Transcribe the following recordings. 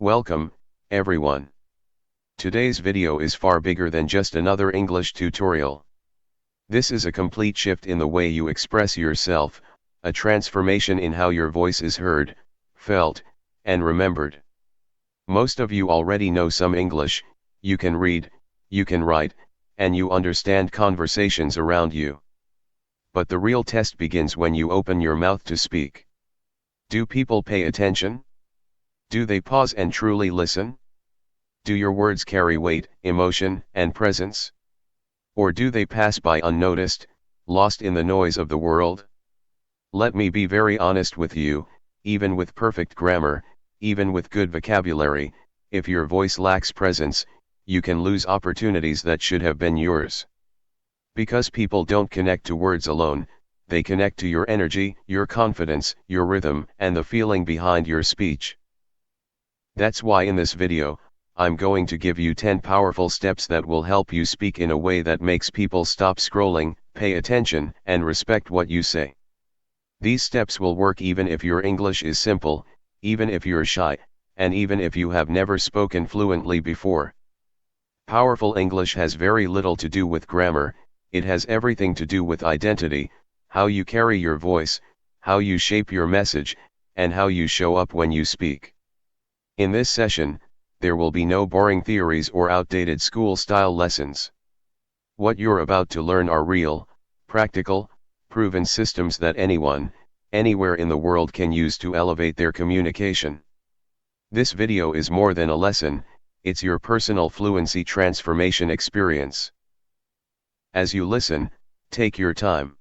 Welcome, everyone. Today's video is far bigger than just another English tutorial. This is a complete shift in the way you express yourself, a transformation in how your voice is heard, felt, and remembered. Most of you already know some English, you can read, you can write, and you understand conversations around you. But the real test begins when you open your mouth to speak. Do people pay attention? Do they pause and truly listen? Do your words carry weight, emotion, and presence? Or do they pass by unnoticed, lost in the noise of the world? Let me be very honest with you, even with perfect grammar, even with good vocabulary, if your voice lacks presence, you can lose opportunities that should have been yours. Because people don't connect to words alone, they connect to your energy, your confidence, your rhythm, and the feeling behind your speech. That's why in this video, I'm going to give you 10 powerful steps that will help you speak in a way that makes people stop scrolling, pay attention, and respect what you say. These steps will work even if your English is simple, even if you're shy, and even if you have never spoken fluently before. Powerful English has very little to do with grammar, it has everything to do with identity, how you carry your voice, how you shape your message, and how you show up when you speak. In this session, there will be no boring theories or outdated school-style lessons. What you're about to learn are real, practical, proven systems that anyone, anywhere in the world can use to elevate their communication. This video is more than a lesson, it's your personal fluency transformation experience. As you listen, take your time.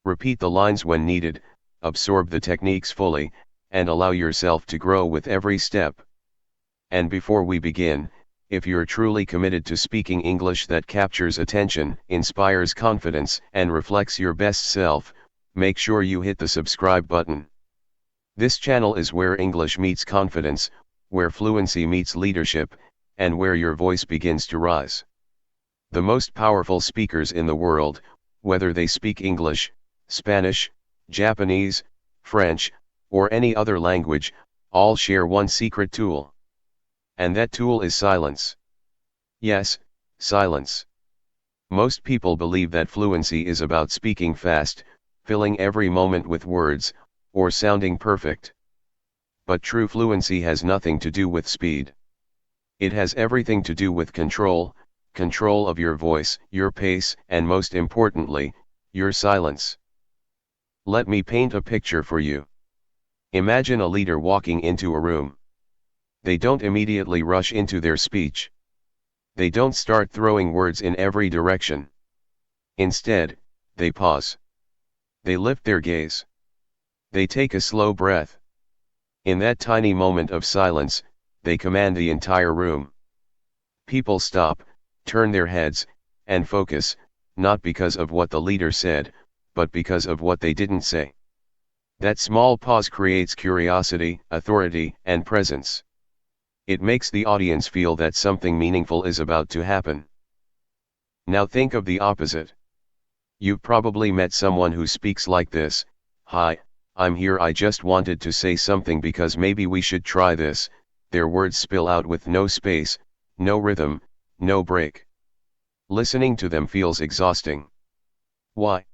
Repeat the lines when needed, absorb the techniques fully, and allow yourself to grow with every step. And before we begin, if you're truly committed to speaking English that captures attention, inspires confidence, and reflects your best self, make sure you hit the subscribe button. This channel is where English meets confidence, where fluency meets leadership, and where your voice begins to rise. The most powerful speakers in the world, whether they speak English, Spanish, Japanese, French, or any other language, all share one secret tool. And that tool is silence. Yes, silence. Most people believe that fluency is about speaking fast, filling every moment with words, or sounding perfect. But true fluency has nothing to do with speed. It has everything to do with control, control of your voice, your pace, and most importantly, your silence. Let me paint a picture for you. Imagine a leader walking into a room. They don't immediately rush into their speech. They don't start throwing words in every direction. Instead, they pause. They lift their gaze. They take a slow breath. In that tiny moment of silence, they command the entire room. People stop, turn their heads, and focus, not because of what the leader said, but because of what they didn't say. That small pause creates curiosity, authority, and presence. It makes the audience feel that something meaningful is about to happen. Now think of the opposite. You've probably met someone who speaks like this: "Hi, I'm here, I just wanted to say something because maybe we should try this." Their words spill out with no space, no rhythm, no break. Listening to them feels exhausting. Why?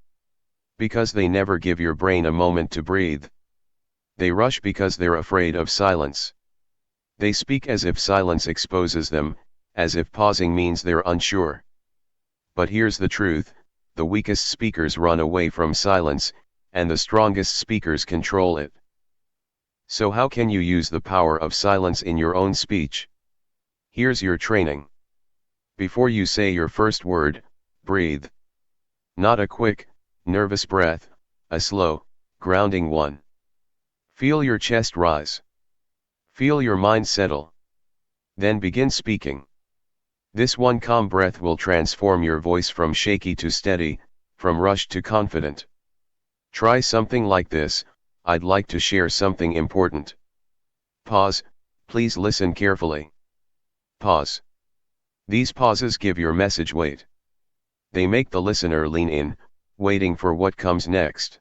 Because they never give your brain a moment to breathe. They rush because they're afraid of silence. They speak as if silence exposes them, as if pausing means they're unsure. But here's the truth, the weakest speakers run away from silence, and the strongest speakers control it. So how can you use the power of silence in your own speech? Here's your training. Before you say your first word, breathe. Not a quick, nervous breath, a slow, grounding one. Feel your chest rise. Feel your mind settle. Then begin speaking. This one calm breath will transform your voice from shaky to steady, from rushed to confident. Try something like this: "I'd like to share something important." Pause, please listen carefully. Pause. These pauses give your message weight. They make the listener lean in, waiting for what comes next.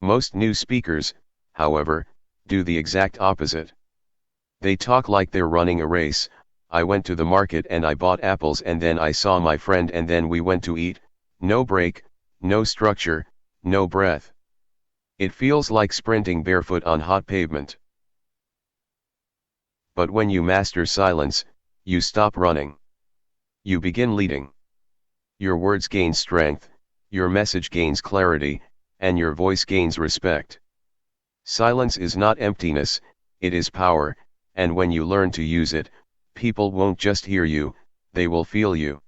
Most new speakers, however, do the exact opposite. They talk like they're running a race. I went to the market and I bought apples and then I saw my friend and then we went to eat. No break, no structure, no breath. It feels like sprinting barefoot on hot pavement. But when you master silence, you stop running. You begin leading. Your words gain strength, your message gains clarity, and your voice gains respect. Silence is not emptiness, it is power, and when you learn to use it, people won't just hear you, they will feel you.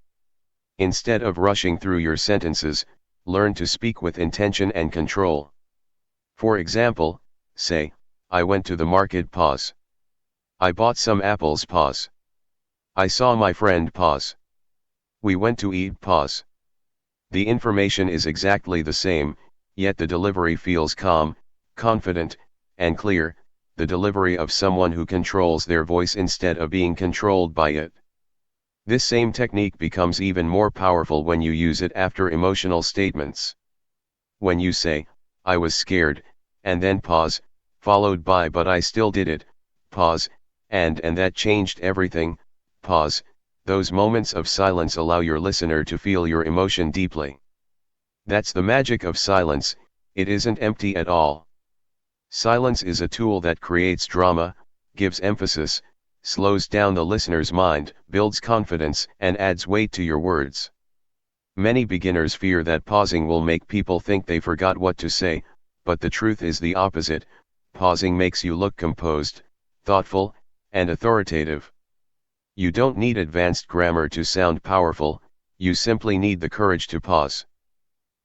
Instead of rushing through your sentences, learn to speak with intention and control. For example, say, I went to the market, pause. I bought some apples, pause. I saw my friend, pause. We went to eat, pause. The information is exactly the same, yet the delivery feels calm, confident, and clear, the delivery of someone who controls their voice instead of being controlled by it. This same technique becomes even more powerful when you use it after emotional statements. When you say, I was scared, and then pause, followed by but I still did it, pause, and that changed everything, pause, those moments of silence allow your listener to feel your emotion deeply. That's the magic of silence, it isn't empty at all. Silence is a tool that creates drama, gives emphasis, slows down the listener's mind, builds confidence, and adds weight to your words. Many beginners fear that pausing will make people think they forgot what to say, but the truth is the opposite. Pausing makes you look composed, thoughtful, and authoritative. You don't need advanced grammar to sound powerful, you simply need the courage to pause.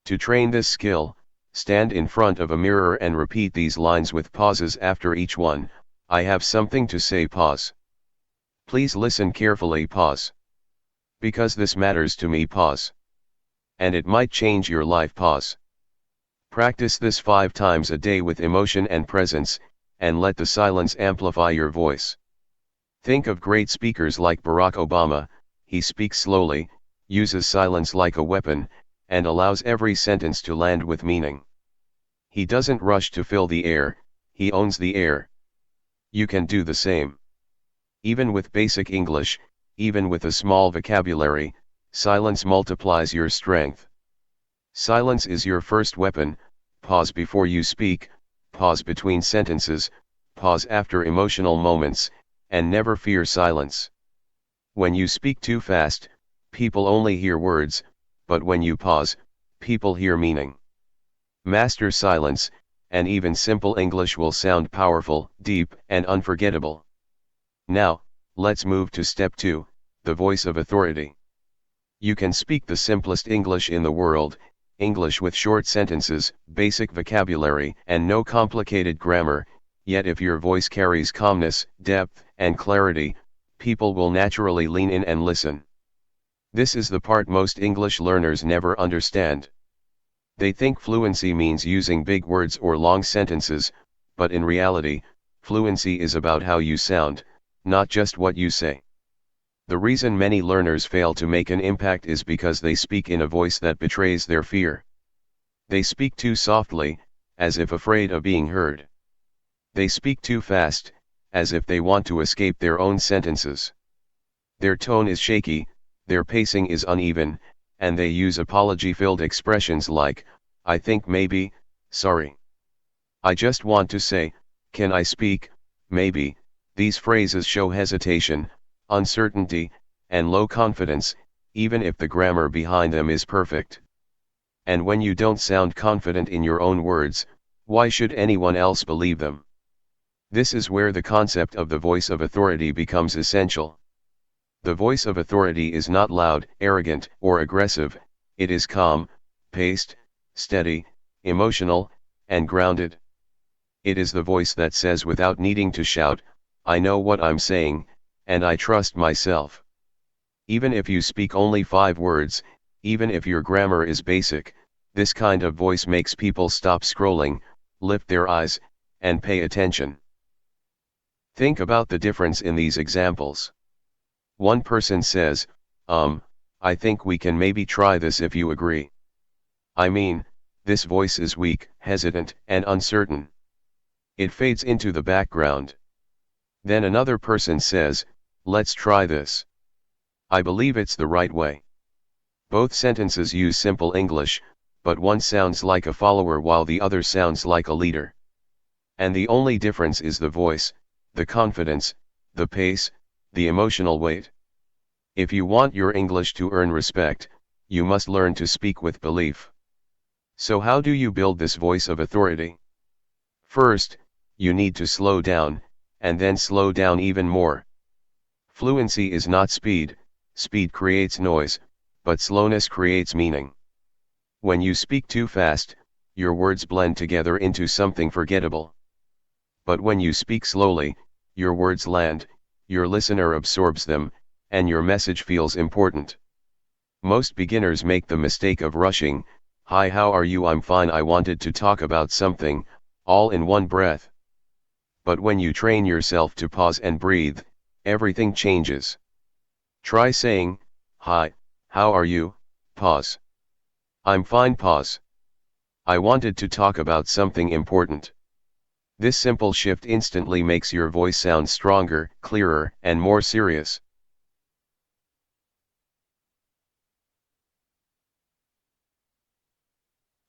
To train this skill, stand in front of a mirror and repeat these lines with pauses after each one. I have something to say, pause. Please listen carefully, pause. Because this matters to me, pause. And it might change your life, pause. Practice this 5 times a day with emotion and presence, and let the silence amplify your voice. Think of great speakers like Barack Obama. He speaks slowly, uses silence like a weapon, and allows every sentence to land with meaning. He doesn't rush to fill the air, he owns the air. You can do the same. Even with basic English, even with a small vocabulary, silence multiplies your strength. Silence is your first weapon. Pause before you speak, pause between sentences, pause after emotional moments, and never fear silence. When you speak too fast, people only hear words, but when you pause, people hear meaning. Master silence, and even simple English will sound powerful, deep, and unforgettable. Now, let's move to step 2, the voice of authority. You can speak the simplest English in the world, English with short sentences, basic vocabulary, and no complicated grammar, yet if your voice carries calmness, depth, and clarity, people will naturally lean in and listen. This is the part most English learners never understand. They think fluency means using big words or long sentences, but in reality, fluency is about how you sound, not just what you say. The reason many learners fail to make an impact is because they speak in a voice that betrays their fear. They speak too softly, as if afraid of being heard. They speak too fast, as if they want to escape their own sentences. Their tone is shaky, their pacing is uneven, and they use apology-filled expressions like, I think maybe, sorry. I just want to say, can I speak, maybe. These phrases show hesitation, uncertainty, and low confidence, even if the grammar behind them is perfect. And when you don't sound confident in your own words, why should anyone else believe them? This is where the concept of the voice of authority becomes essential. The voice of authority is not loud, arrogant, or aggressive, it is calm, paced, steady, emotional, and grounded. It is the voice that says without needing to shout, I know what I'm saying, and I trust myself. Even if you speak only 5 words, even if your grammar is basic, this kind of voice makes people stop scrolling, lift their eyes, and pay attention. Think about the difference in these examples. One person says, I think we can maybe try this if you agree. I mean, this voice is weak, hesitant, and uncertain. It fades into the background. Then another person says, let's try this. I believe it's the right way. Both sentences use simple English, but one sounds like a follower while the other sounds like a leader. And the only difference is the voice, the confidence, the pace, the emotional weight. If you want your English to earn respect, you must learn to speak with belief. So how do you build this voice of authority? First, you need to slow down, and then slow down even more. Fluency is not speed, speed creates noise, but slowness creates meaning. When you speak too fast, your words blend together into something forgettable. But when you speak slowly, your words land, your listener absorbs them, and your message feels important. Most beginners make the mistake of rushing, "Hi, how are you? I'm fine. I wanted to talk about something," all in one breath. But when you train yourself to pause and breathe, everything changes. Try saying, "Hi, how are you?" Pause. "I'm fine." Pause. "I wanted to talk about something important." This simple shift instantly makes your voice sound stronger, clearer, and more serious.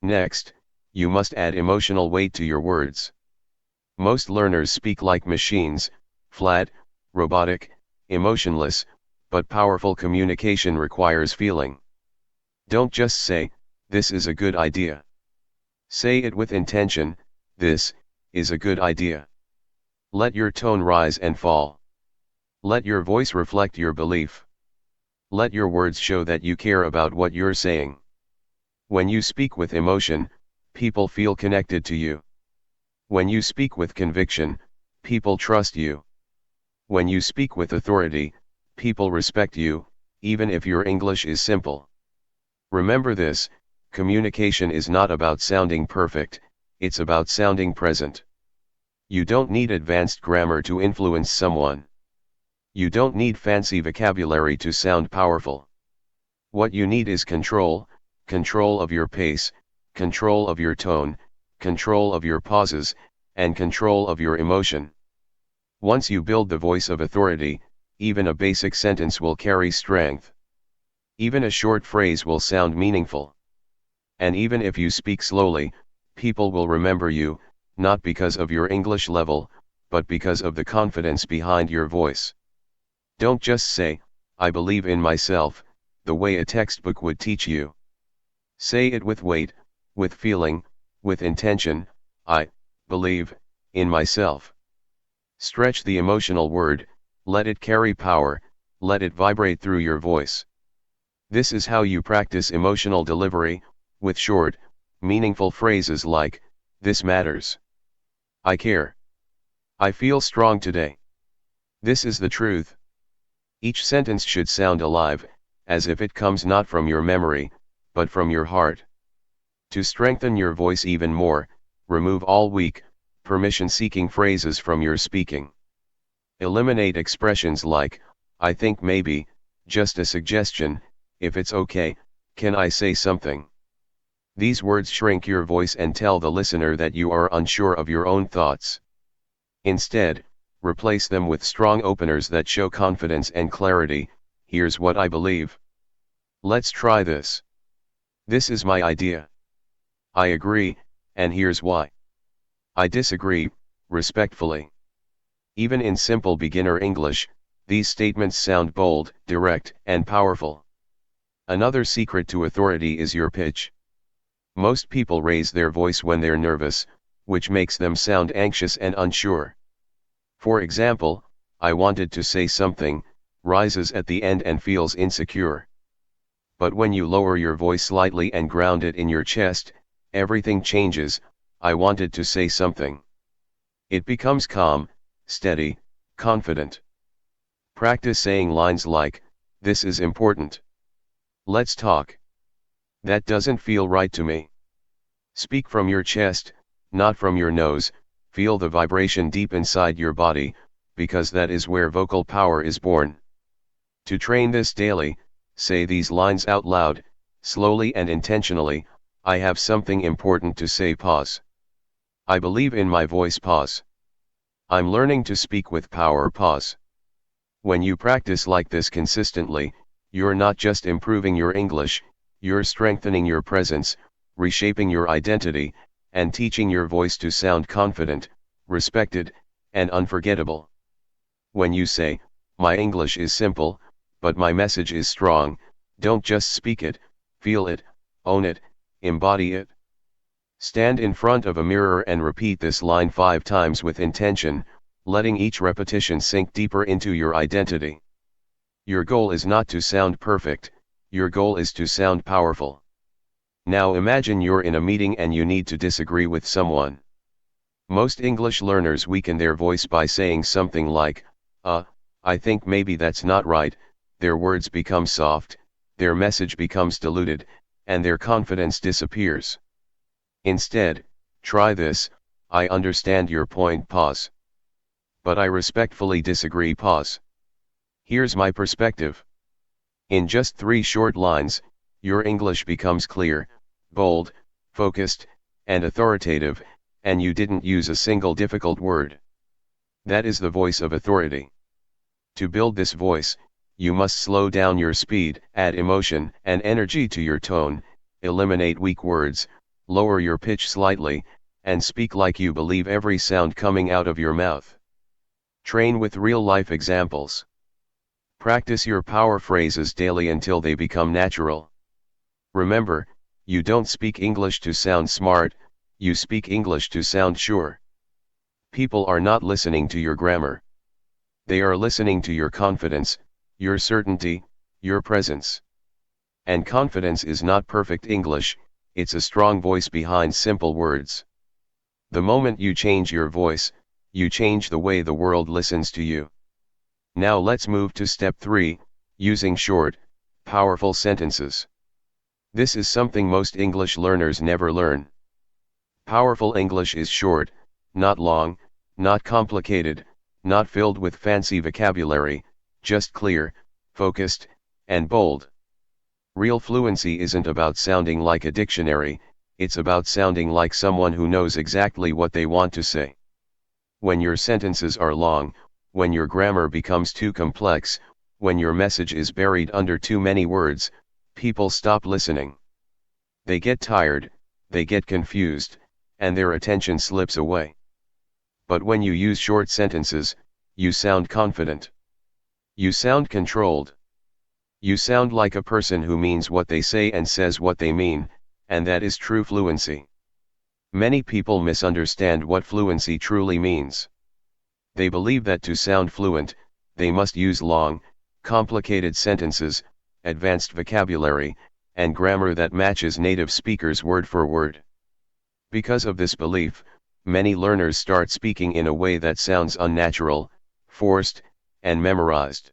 Next, you must add emotional weight to your words. Most learners speak like machines, flat, robotic, emotionless, but powerful communication requires feeling. Don't just say, "This is a good idea." Say it with intention, "This is a good idea." Let your tone rise and fall. Let your voice reflect your belief. Let your words show that you care about what you're saying. When you speak with emotion, people feel connected to you. When you speak with conviction, people trust you. When you speak with authority, people respect you, even if your English is simple. Remember this, communication is not about sounding perfect, it's about sounding present. You don't need advanced grammar to influence someone. You don't need fancy vocabulary to sound powerful. What you need is control, control of your pace, control of your tone, control of your pauses, and control of your emotion. Once you build the voice of authority, even a basic sentence will carry strength. Even a short phrase will sound meaningful. And even if you speak slowly, people will remember you, not because of your English level, but because of the confidence behind your voice. Don't just say, "I believe in myself," the way a textbook would teach you. Say it with weight, with feeling, with intention, "I believe in myself." Stretch the emotional word, let it carry power, let it vibrate through your voice. This is how you practice emotional delivery, with short, meaningful phrases like, "This matters." "I care." "I feel strong today." "This is the truth." Each sentence should sound alive, as if it comes not from your memory, but from your heart. To strengthen your voice even more, remove all weak, permission-seeking phrases from your speaking. Eliminate expressions like, "I think maybe," "just a suggestion," "if it's okay, can I say something?" These words shrink your voice and tell the listener that you are unsure of your own thoughts. Instead, replace them with strong openers that show confidence and clarity. "Here's what I believe. Let's try this. This is my idea. I agree, and here's why. I disagree," respectfully. Even in simple beginner English, these statements sound bold, direct, and powerful. Another secret to authority is your pitch. Most people raise their voice when they're nervous, which makes them sound anxious and unsure. For example, "I wanted to say something," rises at the end and feels insecure. But when you lower your voice slightly and ground it in your chest, everything changes. "I wanted to say something." It becomes calm, steady, confident. Practice saying lines like, "This is important. Let's talk. That doesn't feel right to me." Speak from your chest, not from your nose. Feel the vibration deep inside your body, because that is where vocal power is born. To train this daily, say these lines out loud, slowly and intentionally. "I have something important to say." Pause. "I believe in my voice." Pause. I'm learning to speak with power. Pause. When you practice like this consistently, you're not just improving your English, you're strengthening your presence, reshaping your identity, and teaching your voice to sound confident, respected, and unforgettable. When you say, "My English is simple, but my message is strong," don't just speak it, feel it, own it, embody it. Stand in front of a mirror and repeat this line 5 times with intention, letting each repetition sink deeper into your identity. Your goal is not to sound perfect, your goal is to sound powerful. Now imagine you're in a meeting and you need to disagree with someone. Most English learners weaken their voice by saying something like, I think maybe that's not right." Their words become soft, their message becomes diluted, and their confidence disappears. Instead, try this: "I understand your point. Pause. But I respectfully disagree. Pause. Here's my perspective." In just 3 short lines, your English becomes clear, bold, focused, and authoritative, and you didn't use a single difficult word. That is the voice of authority. To build this voice, you must slow down your speed, add emotion and energy to your tone, eliminate weak words, lower your pitch slightly, and speak like you believe every sound coming out of your mouth. Train with real-life examples. Practice your power phrases daily until they become natural. Remember, you don't speak English to sound smart, you speak English to sound sure. People are not listening to your grammar. They are listening to your confidence, your certainty, your presence. And confidence is not perfect English, it's a strong voice behind simple words. The moment you change your voice, you change the way the world listens to you. Now let's move to step 3, using short, powerful sentences. This is something most English learners never learn. Powerful English is short, not long, not complicated, not filled with fancy vocabulary, just clear, focused, and bold. Real fluency isn't about sounding like a dictionary, it's about sounding like someone who knows exactly what they want to say. When your sentences are long, when your grammar becomes too complex, when your message is buried under too many words, people stop listening. They get tired, they get confused, and their attention slips away. But when you use short sentences, you sound confident. You sound controlled. You sound like a person who means what they say and says what they mean, and that is true fluency. Many people misunderstand what fluency truly means. They believe that to sound fluent, they must use long, complicated sentences, advanced vocabulary, and grammar that matches native speakers word for word. Because of this belief, many learners start speaking in a way that sounds unnatural, forced, and memorized.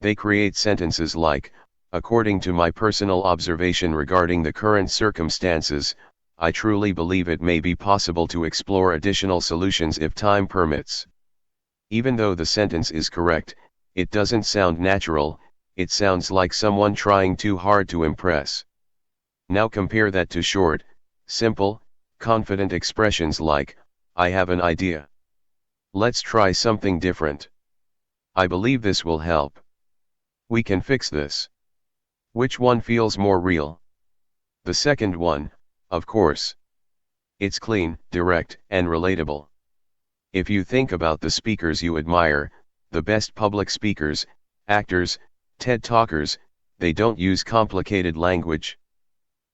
They create sentences like, "According to my personal observation regarding the current circumstances, I truly believe it may be possible to explore additional solutions if time permits." Even though the sentence is correct, it doesn't sound natural, it sounds like someone trying too hard to impress. Now compare that to short, simple, confident expressions like, "I have an idea. Let's try something different. I believe this will help. We can fix this." Which one feels more real? The second one, of course. It's clean, direct, and relatable. If you think about the speakers you admire, the best public speakers, actors, TED Talkers, they don't use complicated language.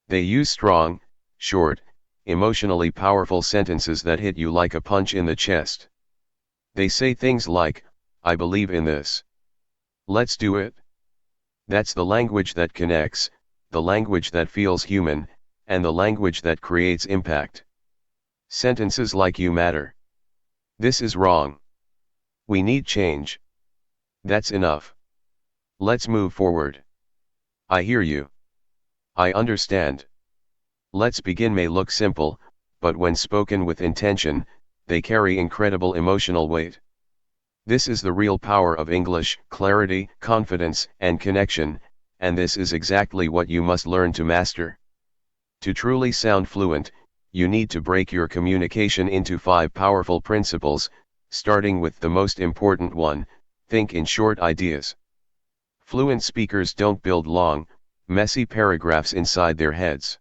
They use strong, short, emotionally powerful sentences that hit you like a punch in the chest. They say things like, "I believe in this. Let's do it." That's the language that connects, the language that feels human, and the language that creates impact. Sentences like "You matter. This is wrong. We need change. That's enough. Let's move forward. I hear you. I understand. Let's begin" may look simple, but when spoken with intention, they carry incredible emotional weight. This is the real power of English: clarity, confidence, and connection, and this is exactly what you must learn to master. To truly sound fluent, you need to break your communication into 5 powerful principles, Starting with the most important one, think in short ideas. Fluent speakers don't build long, messy paragraphs inside their heads.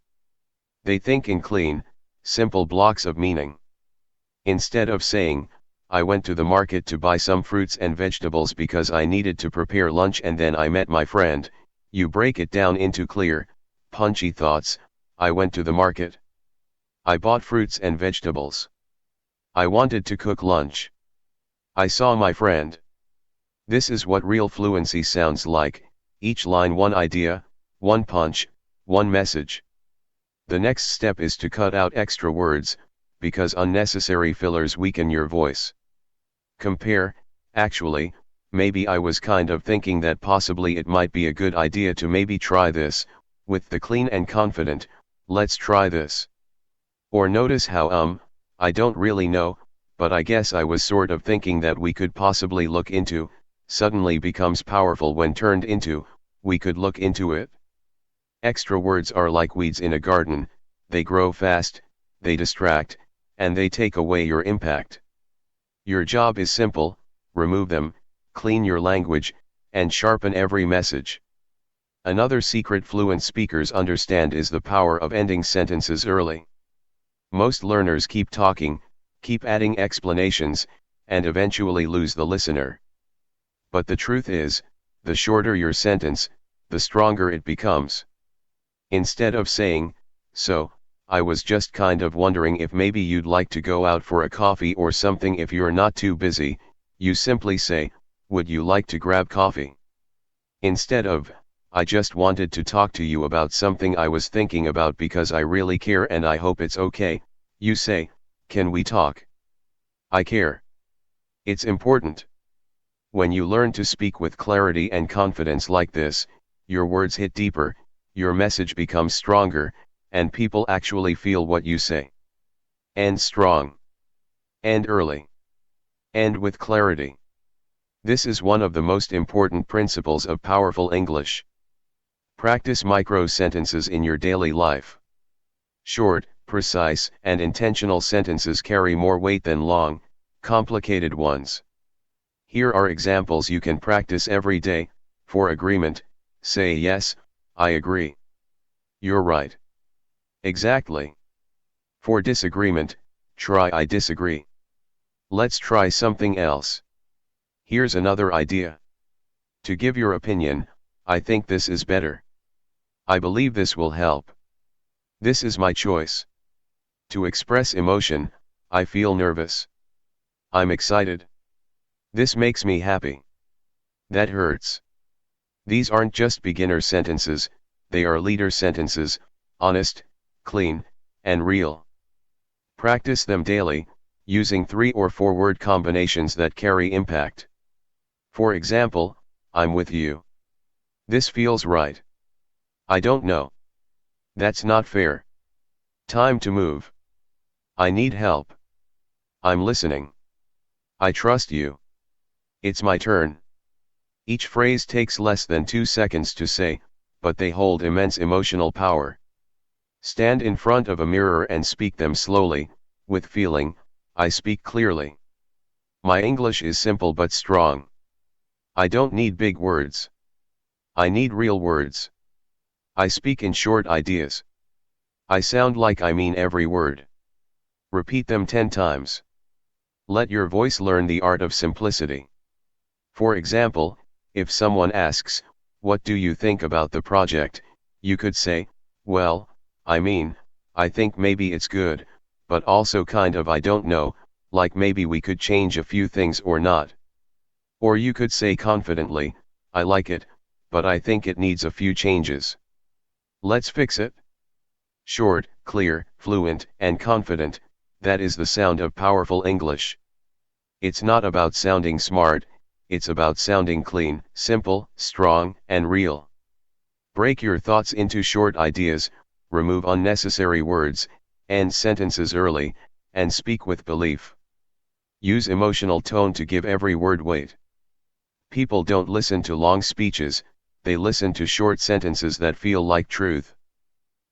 They think in clean, simple blocks of meaning. Instead of saying, I went to the market to buy some fruits and vegetables because I needed to prepare lunch and then I met my friend, you break it down into clear, punchy thoughts. I went to the market. I bought fruits and vegetables. I wanted to cook lunch. I saw my friend. This is what real fluency sounds like, each line one idea, one punch, one message. The next step is to cut out extra words, because unnecessary fillers weaken your voice. Compare, actually, maybe I was kind of thinking that possibly it might be a good idea to maybe try this, with the clean and confident, let's try this. Or notice how I don't really know, but I guess I was sort of thinking that we could possibly look into, suddenly becomes powerful when turned into, we could look into it. Extra words are like weeds in a garden, they grow fast, they distract, and they take away your impact. Your job is simple, remove them, clean your language, and sharpen every message. Another secret fluent speakers understand is the power of ending sentences early. Most learners keep talking, keep adding explanations, and eventually lose the listener. But the truth is, the shorter your sentence, the stronger it becomes. Instead of saying, so, I was just kind of wondering if maybe you'd like to go out for a coffee or something if you're not too busy, you simply say, would you like to grab coffee? Instead of, I just wanted to talk to you about something I was thinking about because I really care and I hope it's okay, you say, can we talk? I care. It's important. When you learn to speak with clarity and confidence like this, your words hit deeper, your message becomes stronger, and people actually feel what you say. End strong. End early. End with clarity. This is one of the most important principles of powerful English. Practice micro sentences in your daily life. Short, precise, and intentional sentences carry more weight than long, complicated ones. Here are examples you can practice every day. For agreement, say yes, I agree. You're right. Exactly. For disagreement, try I disagree. Let's try something else. Here's another idea. To give your opinion, I think this is better. I believe this will help. This is my choice. To express emotion, I feel nervous. I'm excited. This makes me happy. That hurts. These aren't just beginner sentences, they are leader sentences, honest, clean, and real. Practice them daily, using 3 or 4 word combinations that carry impact. For example, I'm with you. This feels right. I don't know. That's not fair. Time to move. I need help. I'm listening. I trust you. It's my turn. Each phrase takes less than 2 seconds to say, but they hold immense emotional power. Stand in front of a mirror and speak them slowly, with feeling. I speak clearly. My English is simple but strong. I don't need big words. I need real words. I speak in short ideas. I sound like I mean every word. Repeat them 10 times. Let your voice learn the art of simplicity. For example, if someone asks, what do you think about the project, you could say, well, I mean, I think maybe it's good, but also kind of I don't know, like maybe we could change a few things or not. Or you could say confidently, I like it, but I think it needs a few changes. Let's fix it. Short, clear, fluent, and confident, that is the sound of powerful English. It's not about sounding smart, it's about sounding clean, simple, strong, and real. Break your thoughts into short ideas, remove unnecessary words, end sentences early, and speak with belief. Use emotional tone to give every word weight. People don't listen to long speeches, they listen to short sentences that feel like truth.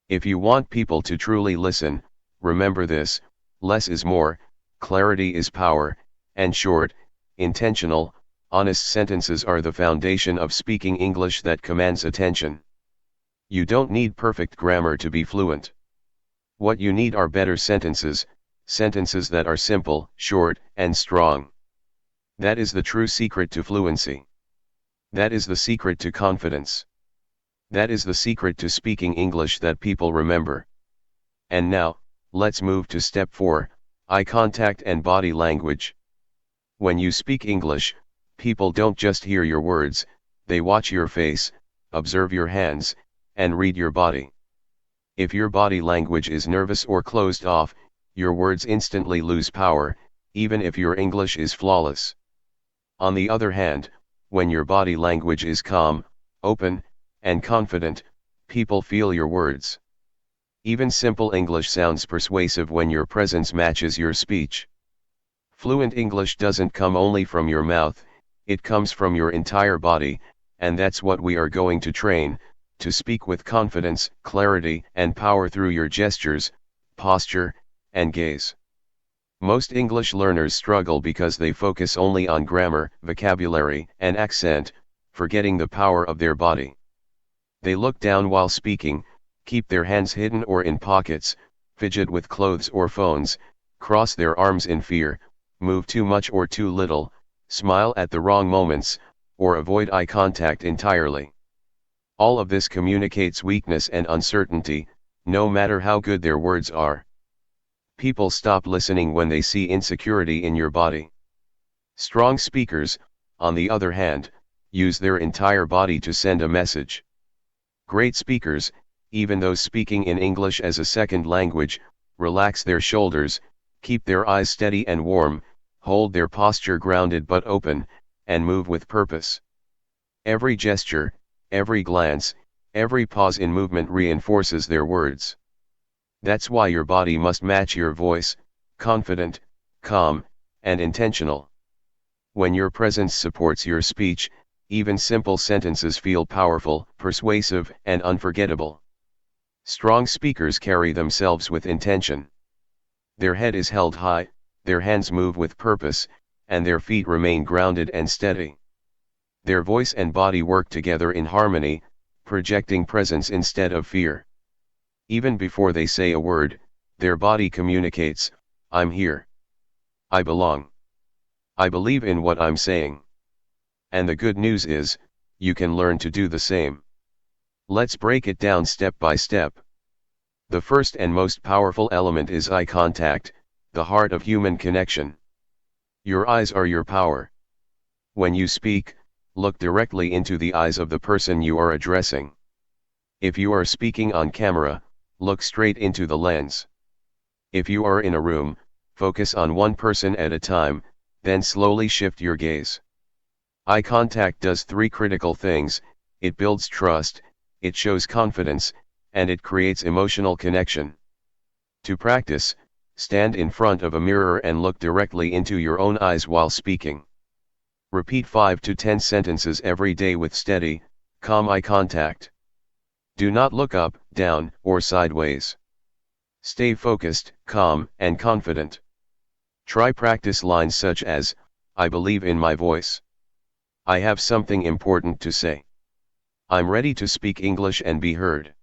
If you want people to truly listen, remember this: less is more, clarity is power, and short, intentional, honest sentences are the foundation of speaking English that commands attention. You don't need perfect grammar to be fluent. What you need are better sentences, sentences that are simple, short, and strong. That is the true secret to fluency. That is the secret to confidence. That is the secret to speaking English that people remember. And now, let's move to step 4, eye contact and body language. When you speak English, people don't just hear your words, they watch your face, observe your hands, and read your body. If your body language is nervous or closed off, your words instantly lose power, even if your English is flawless. On the other hand, when your body language is calm, open, and confident, people feel your words. Even simple English sounds persuasive when your presence matches your speech. Fluent English doesn't come only from your mouth, it comes from your entire body, and that's what we are going to train, to speak with confidence, clarity, and power through your gestures, posture, and gaze. Most English learners struggle because they focus only on grammar, vocabulary, and accent, forgetting the power of their body. They look down while speaking, keep their hands hidden or in pockets, fidget with clothes or phones, cross their arms in fear, move too much or too little, smile at the wrong moments, or avoid eye contact entirely. All of this communicates weakness and uncertainty, no matter how good their words are. People stop listening when they see insecurity in your body. Strong speakers, on the other hand, use their entire body to send a message. Great speakers, even those speaking in English as a second language, relax their shoulders, keep their eyes steady and warm, hold their posture grounded but open, and move with purpose. Every gesture, every glance, every pause in movement reinforces their words. That's why your body must match your voice, confident, calm, and intentional. When your presence supports your speech, even simple sentences feel powerful, persuasive, and unforgettable. Strong speakers carry themselves with intention. Their head is held high, their hands move with purpose, and their feet remain grounded and steady. Their voice and body work together in harmony, projecting presence instead of fear. Even before they say a word, their body communicates, "I'm here. I belong. I believe in what I'm saying." And the good news is, you can learn to do the same. Let's break it down step by step. The first and most powerful element is eye contact, the heart of human connection. Your eyes are your power. When you speak, look directly into the eyes of the person you are addressing. If you are speaking on camera, look straight into the lens. If you are in a room, focus on one person at a time, then slowly shift your gaze. Eye contact does three critical things: it builds trust, it shows confidence, and it creates emotional connection. To practice, stand in front of a mirror and look directly into your own eyes while speaking. Repeat 5 to 10 sentences every day with steady, calm eye contact. Do not look up, down, or sideways. Stay focused, calm, and confident. Try practice lines such as, "I believe in my voice. I have something important to say. I'm ready to speak English and be heard."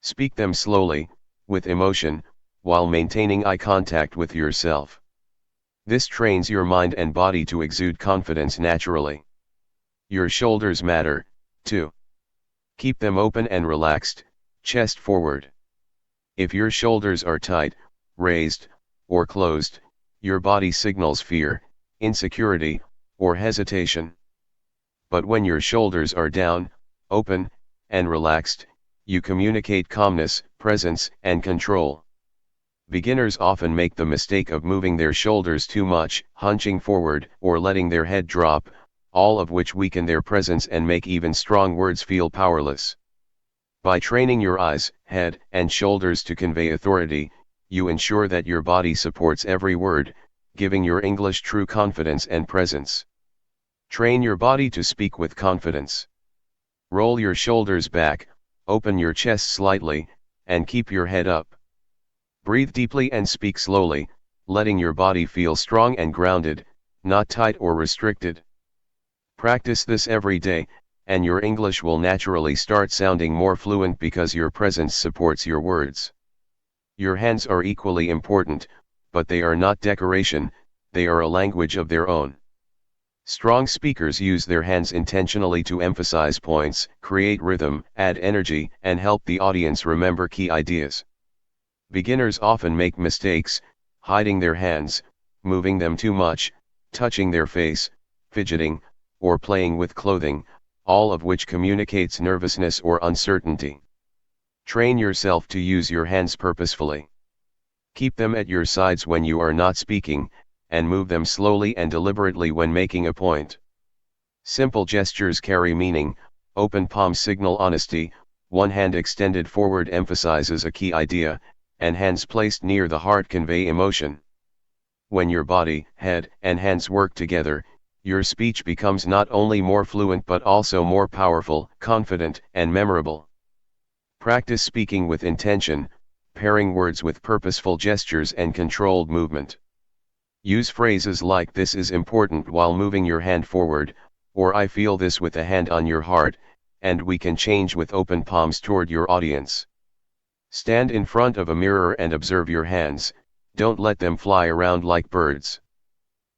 Speak them slowly, with emotion, while maintaining eye contact with yourself. This trains your mind and body to exude confidence naturally. Your shoulders matter, too. Keep them open and relaxed, chest forward. If your shoulders are tight, raised, or closed, your body signals fear, insecurity, or hesitation. But when your shoulders are down, open, and relaxed, you communicate calmness, presence, and control. Beginners often make the mistake of moving their shoulders too much, hunching forward, or letting their head drop, all of which weaken their presence and make even strong words feel powerless. By training your eyes, head, and shoulders to convey authority, you ensure that your body supports every word, giving your English true confidence and presence. Train your body to speak with confidence. Roll your shoulders back, open your chest slightly, and keep your head up. Breathe deeply and speak slowly, letting your body feel strong and grounded, not tight or restricted. Practice this every day, and your English will naturally start sounding more fluent because your presence supports your words. Your hands are equally important, but they are not decoration, they are a language of their own. Strong speakers use their hands intentionally to emphasize points, create rhythm, add energy, and help the audience remember key ideas. Beginners often make mistakes, hiding their hands, moving them too much, touching their face, fidgeting, or playing with clothing, all of which communicates nervousness or uncertainty. Train yourself to use your hands purposefully. Keep them at your sides when you are not speaking, and move them slowly and deliberately when making a point. Simple gestures carry meaning. Open palms signal honesty, one hand extended forward emphasizes a key idea, and hands placed near the heart convey emotion. When your body, head, and hands work together, your speech becomes not only more fluent but also more powerful, confident, and memorable. Practice speaking with intention, pairing words with purposeful gestures and controlled movement. Use phrases like "this is important" while moving your hand forward, or "I feel this" with a hand on your heart, and "we can change" with open palms toward your audience. Stand in front of a mirror and observe your hands, don't let them fly around like birds.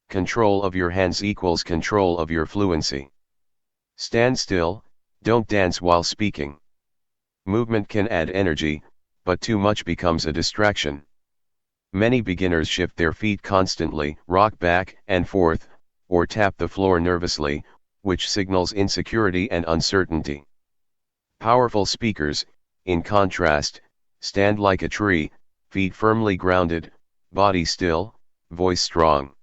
Control of your hands equals control of your fluency. Stand still, don't dance while speaking. Movement can add energy, but too much becomes a distraction. Many beginners shift their feet constantly, rock back and forth, or tap the floor nervously, which signals insecurity and uncertainty. Powerful speakers, in contrast, stand like a tree, feet firmly grounded, body still, voice strong.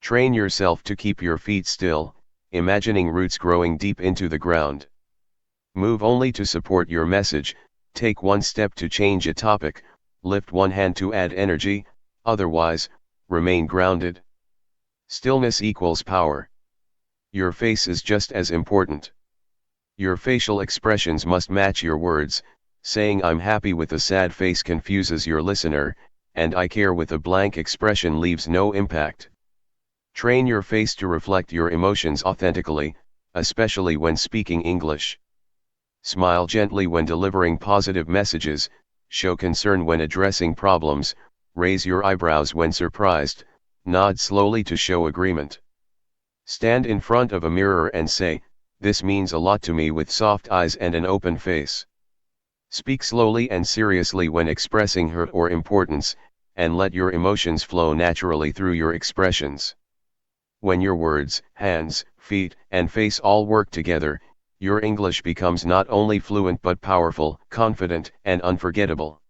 Train yourself to keep your feet still, imagining roots growing deep into the ground. Move only to support your message, take one step to change a topic, lift one hand to add energy, otherwise, remain grounded. Stillness equals power. Your face is just as important. Your facial expressions must match your words. Saying "I'm happy" with a sad face confuses your listener, and "I care" with a blank expression leaves no impact. Train your face to reflect your emotions authentically, especially when speaking English. Smile gently when delivering positive messages, show concern when addressing problems, raise your eyebrows when surprised, nod slowly to show agreement. Stand in front of a mirror and say, "This means a lot to me" with soft eyes and an open face. Speak slowly and seriously when expressing hurt or importance, and let your emotions flow naturally through your expressions. When your words, hands, feet, and face all work together, your English becomes not only fluent but powerful, confident, and unforgettable.